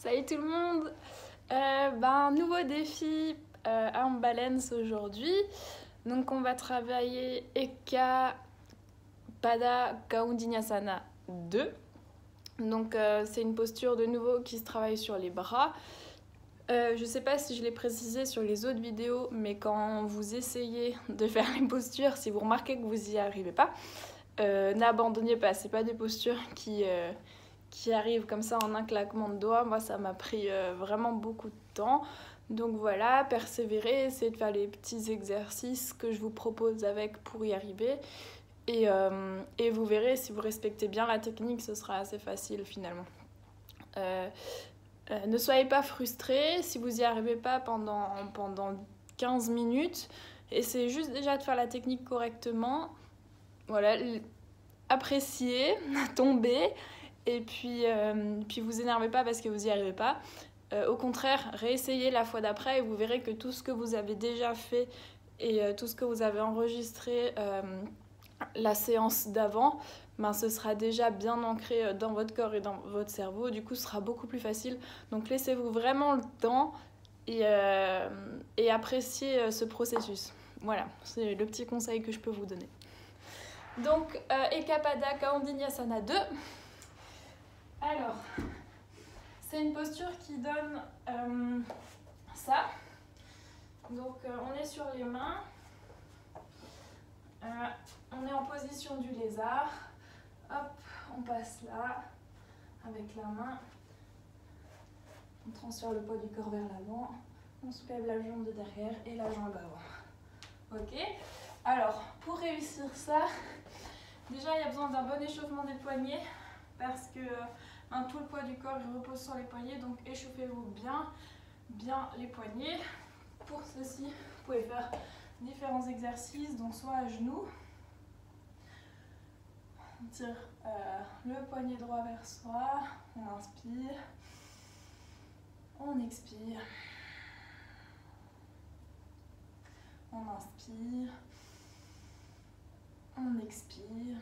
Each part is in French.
Salut tout le monde. Nouveau défi Arm Balance aujourd'hui. Donc on va travailler Eka Pada Kaundinyasana 2. Donc c'est une posture de nouveau qui se travaille sur les bras. Je sais pas si je l'ai précisé sur les autres vidéos, mais quand vous essayez de faire les postures, si vous remarquez que vous n'y arrivez pas, n'abandonnez pas. C'est pas des postures qui arrivent comme ça en un claquement de doigts. Moi, ça m'a pris vraiment beaucoup de temps. Donc voilà, persévérer, essayez de faire les petits exercices que je vous propose avec pour y arriver. Et vous verrez, si vous respectez bien la technique, ce sera assez facile finalement. Ne soyez pas frustrés si vous n'y arrivez pas pendant 15 minutes. Essayez juste déjà de faire la technique correctement. Voilà, appréciez, tombez. Et puis vous énervez pas parce que vous n'y arrivez pas. Au contraire, réessayez la fois d'après et vous verrez que tout ce que vous avez déjà fait et tout ce que vous avez enregistré la séance d'avant, ce sera déjà bien ancré dans votre corps et dans votre cerveau. Du coup, ce sera beaucoup plus facile. Donc laissez-vous vraiment le temps et appréciez ce processus. Voilà, c'est le petit conseil que je peux vous donner. Donc, Eka Pada Kaundinyasana 2. Alors, c'est une posture qui donne ça. Donc, on est sur les mains. On est en position du lézard. Hop, on passe là, avec la main. On transfère le poids du corps vers l'avant. On soulève la jambe de derrière et la jambe avant. Ok? Alors, pour réussir ça, déjà, il y a besoin d'un bon échauffement des poignets parce que tout le poids du corps il repose sur les poignets, donc échauffez-vous bien les poignets. Pour ceci, vous pouvez faire différents exercices, donc soit à genoux, on tire le poignet droit vers soi, on inspire, on expire, on inspire, on expire.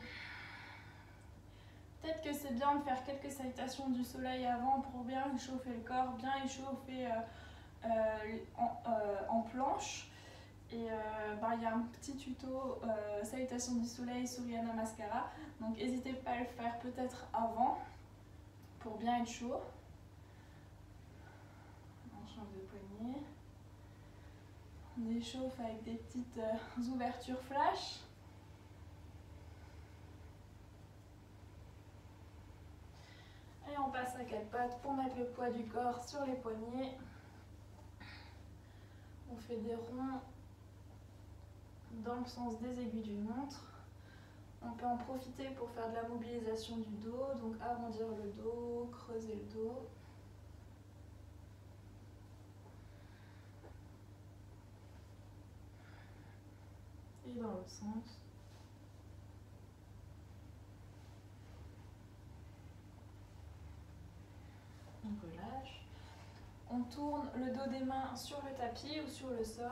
Peut-être que c'est bien de faire quelques salutations du soleil avant pour bien échauffer le corps, bien échauffer en planche. Et il y a un petit tuto salutation du soleil Surya Namaskara. Donc n'hésitez pas à le faire peut-être avant pour bien être chaud. On change de poignet. On échauffe avec des petites ouvertures flash. Et on passe à quatre pattes pour mettre le poids du corps sur les poignets. On fait des ronds dans le sens des aiguilles d'une montre. On peut en profiter pour faire de la mobilisation du dos, donc arrondir le dos, creuser le dos. Et dans l'autre sens. On relâche. On tourne le dos des mains sur le tapis ou sur le sol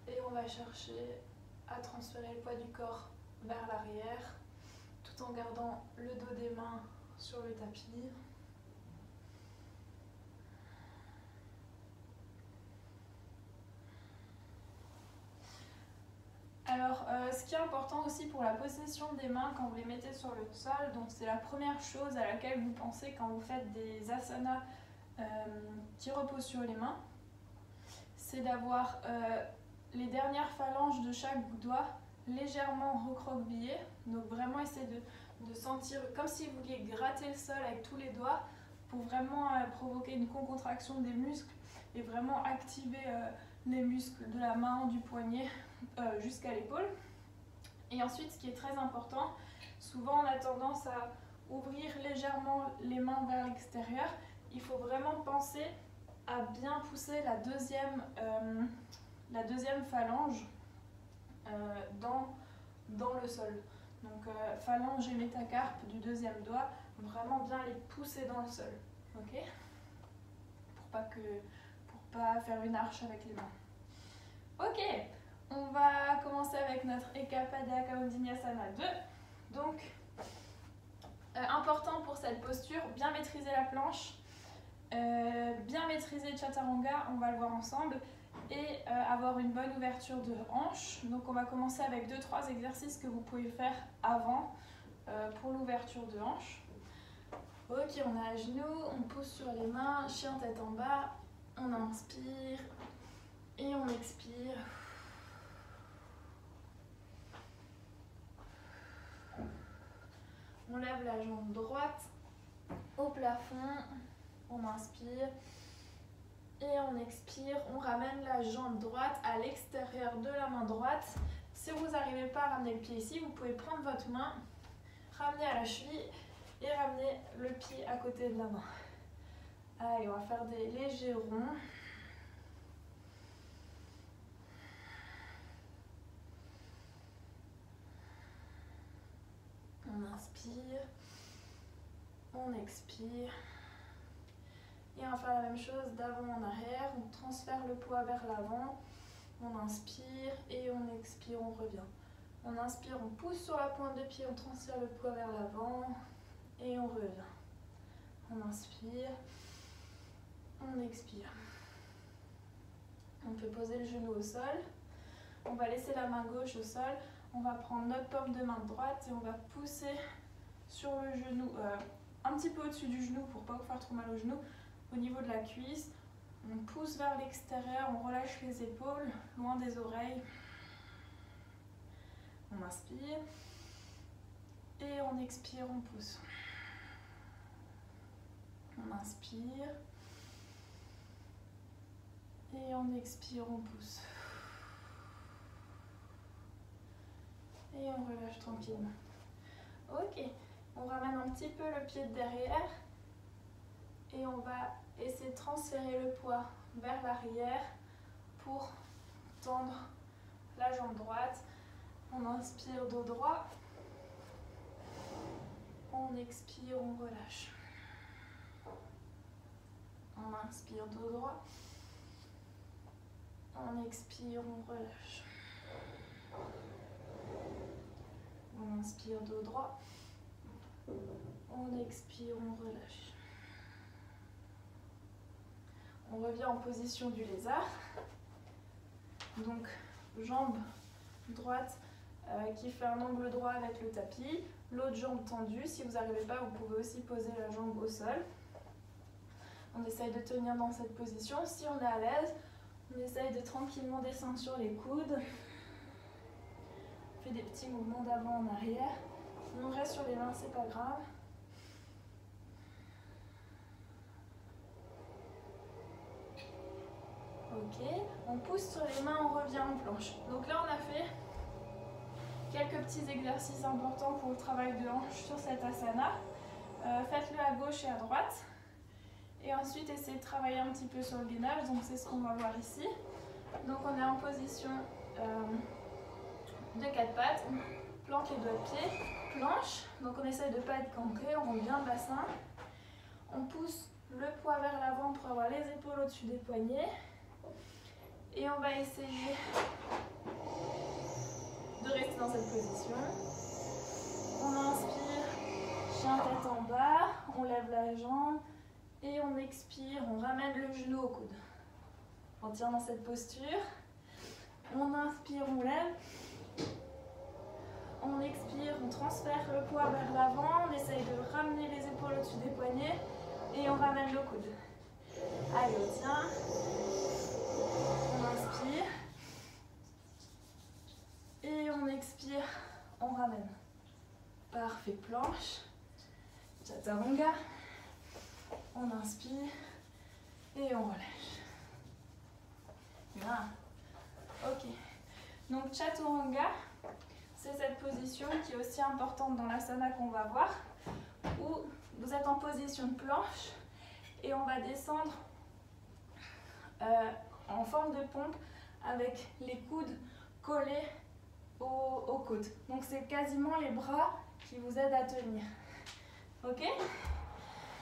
et on va chercher à transférer le poids du corps vers l'arrière tout en gardant le dos des mains sur le tapis. Alors, ce qui est important aussi pour la possession des mains quand vous les mettez sur le sol, donc c'est la première chose à laquelle vous pensez quand vous faites des asanas qui reposent sur les mains, c'est d'avoir les dernières phalanges de chaque doigt légèrement recroquevillées. Donc vraiment essayer de sentir comme si vous vouliez gratter le sol avec tous les doigts pour vraiment provoquer une contraction des muscles et vraiment activer les muscles de la main, du poignet jusqu'à l'épaule. Et ensuite, ce qui est très important, souvent on a tendance à ouvrir légèrement les mains vers l'extérieur. Il faut vraiment penser à bien pousser la deuxième phalange dans le sol. Donc phalange et métacarpe du deuxième doigt, vraiment bien les pousser dans le sol. Ok ? Pour pas faire une arche avec les mains. Ok, on va commencer avec notre Eka Pada Kaundinyasana 2. Donc, important pour cette posture, bien maîtriser la planche. bien maîtriser Chaturanga, on va le voir ensemble, et avoir une bonne ouverture de hanche. Donc on va commencer avec 2-3 exercices que vous pouvez faire avant pour l'ouverture de hanche. Ok, on est à genoux, on pousse sur les mains, chien tête en bas, on inspire et on expire. On lève la jambe droite au plafond, on inspire et on expire. On ramène la jambe droite à l'extérieur de la main droite. Si vous n'arrivez pas à ramener le pied ici, vous pouvez prendre votre main, ramener à la cheville et ramener le pied à côté de la main. Allez, on va faire des légers ronds. On inspire, on expire. Et on va faire la même chose d'avant en arrière. On transfère le poids vers l'avant. On inspire et on expire, on revient. On inspire, on pousse sur la pointe de pied, on transfère le poids vers l'avant et on revient. On inspire, on expire. On peut poser le genou au sol. On va laisser la main gauche au sol. On va prendre notre paume de main droite et on va pousser sur le genou, un petit peu au-dessus du genou pour ne pas vous faire trop mal au genou, au niveau de la cuisse. On pousse vers l'extérieur, on relâche les épaules, loin des oreilles. On inspire et on expire, on pousse. On inspire et on expire, on pousse. Et on relâche tranquillement. Ok, on ramène un petit peu le pied de derrière et on va essayer de transférer le poids vers l'arrière pour tendre la jambe droite. On inspire dos droit. On expire, on relâche. On inspire dos droit. On expire, on relâche. On inspire dos droit. On expire, on relâche. On revient en position du lézard. Donc, jambe droite qui fait un angle droit avec le tapis. L'autre jambe tendue. Si vous n'arrivez pas, vous pouvez aussi poser la jambe au sol. On essaye de tenir dans cette position. Si on est à l'aise, on essaye de tranquillement descendre sur les coudes. On fait des petits mouvements d'avant en arrière. Si on reste sur les mains, c'est pas grave. Ok, on pousse sur les mains, on revient en planche. Donc là, on a fait quelques petits exercices importants pour le travail de hanche sur cet asana. Faites-le à gauche et à droite. Et ensuite, essayez de travailler un petit peu sur le gainage. Donc c'est ce qu'on va voir ici. Donc on est en position de 4 pattes. Planque les doigts de pied. Planche. Donc on essaye de ne pas être campé. On rentre bien le bassin. On pousse le poids vers l'avant pour avoir les épaules au-dessus des poignets. Et on va essayer de rester dans cette position. On inspire, chien tête en bas, on lève la jambe et on expire, on ramène le genou au coude. On tient dans cette posture. On inspire, on lève. On expire, on transfère le poids vers l'avant, on essaye de ramener les épaules au-dessus des poignets et on ramène le coude. Allez, on tient. On inspire. Et on expire, on ramène. Parfait, planche. Chaturanga. On inspire et on relâche. Bien. Ok. Donc Chaturanga, c'est cette position qui est aussi importante dans l'asana qu'on va voir, où vous êtes en position de planche et on va descendre en forme de pompe avec les coudes collés aux côtes. Donc c'est quasiment les bras qui vous aident à tenir. Ok?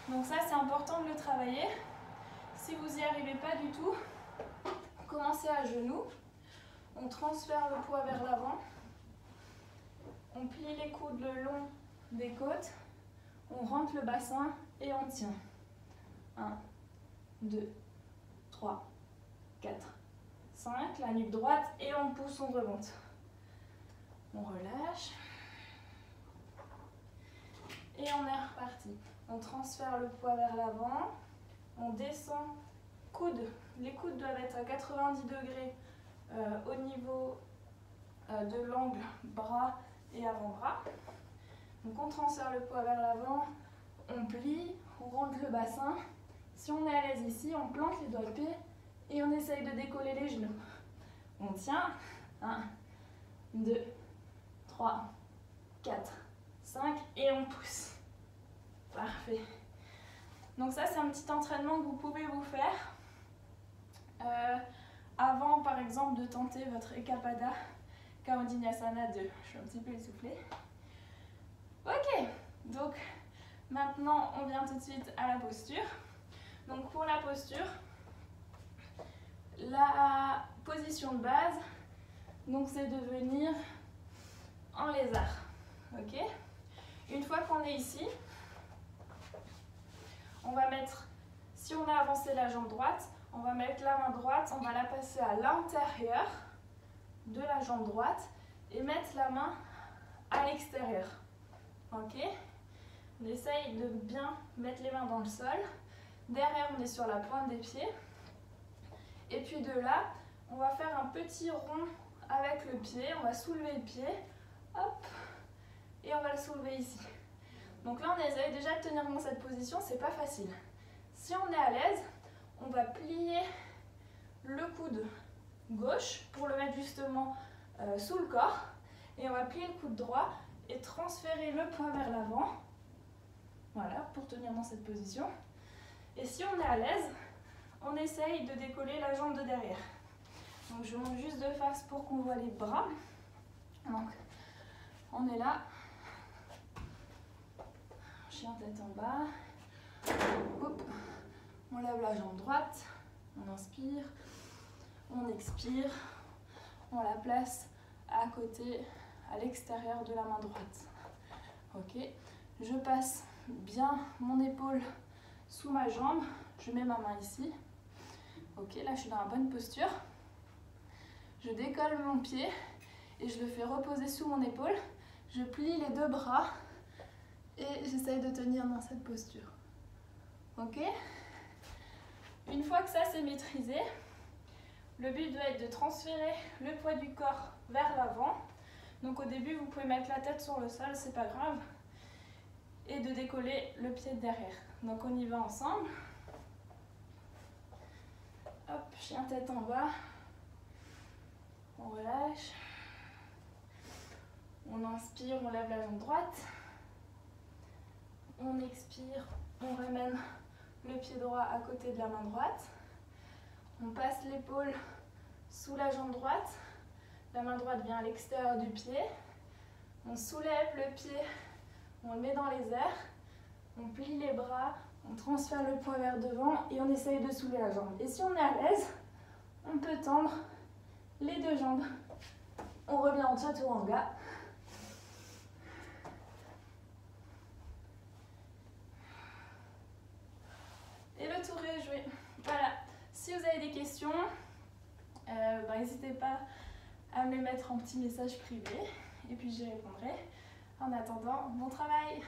Donc ça c'est important de le travailler. Si vous n'y arrivez pas du tout, commencez à genoux. On transfère le poids vers l'avant. On plie les coudes le long des côtes. On rentre le bassin et on tient. 1, 2, 3, 4, 5. La nuque droite et on pousse, on remonte. On relâche. Et on est reparti. On transfère le poids vers l'avant. On descend. Coudes. Les coudes doivent être à 90 degrés au niveau de l'angle bras et avant-bras. Donc on transfère le poids vers l'avant. On plie. On rentre le bassin. Si on est à l'aise ici, on plante les doigts de pied et on essaye de décoller les genoux. On tient. 1, 2, 3, 4, 5 et on pousse. Parfait. Donc ça, c'est un petit entraînement que vous pouvez vous faire avant, par exemple, de tenter votre Ekapada Kaundinasana 2. Je suis un petit peu essoufflée. Ok, donc maintenant, on vient tout de suite à la posture. Donc pour la posture, la position de base, donc c'est de venir en lézard. Ok. Une fois qu'on est ici, on va mettre, si on a avancé la jambe droite, on va mettre la main droite, on va la passer à l'intérieur de la jambe droite et mettre la main à l'extérieur. Ok. On essaye de bien mettre les mains dans le sol. Derrière, on est sur la pointe des pieds. Et puis de là, on va faire un petit rond avec le pied. On va soulever le pied. Hop. Et on va le soulever ici. Donc là, on essaye déjà de tenir dans cette position. C'est pas facile. Si on est à l'aise, on va plier le coude gauche pour le mettre justement sous le corps. Et on va plier le coude droit et transférer le poids vers l'avant. Voilà, pour tenir dans cette position. Et si on est à l'aise, on essaye de décoller la jambe de derrière. Donc je monte juste de face pour qu'on voit les bras. Donc on est là. Chien tête en bas. Hop. On lève la jambe droite. On inspire. On expire. On la place à côté, à l'extérieur de la main droite. Ok. Je passe bien mon épaule sous ma jambe. Je mets ma main ici. Ok, là je suis dans la bonne posture. Je décolle mon pied et je le fais reposer sous mon épaule. Je plie les deux bras et j'essaye de tenir dans cette posture. Ok? Une fois que ça c'est maîtrisé, le but doit être de transférer le poids du corps vers l'avant. Donc au début, vous pouvez mettre la tête sur le sol, c'est pas grave. Et de décoller le pied de derrière. Donc on y va ensemble. Hop, chien tête en bas. On relâche. On inspire, on lève la jambe droite. On expire, on ramène le pied droit à côté de la main droite. On passe l'épaule sous la jambe droite. La main droite vient à l'extérieur du pied. On soulève le pied, on le met dans les airs. On plie les bras, on transfère le poids vers devant et on essaye de soulever la jambe. Et si on est à l'aise, on peut tendre les deux jambes. On revient en chaturanga. Et le tour est joué. Voilà. Si vous avez des questions, n'hésitez pas à me les mettre en petit message privé et puis j'y répondrai. En attendant, bon travail!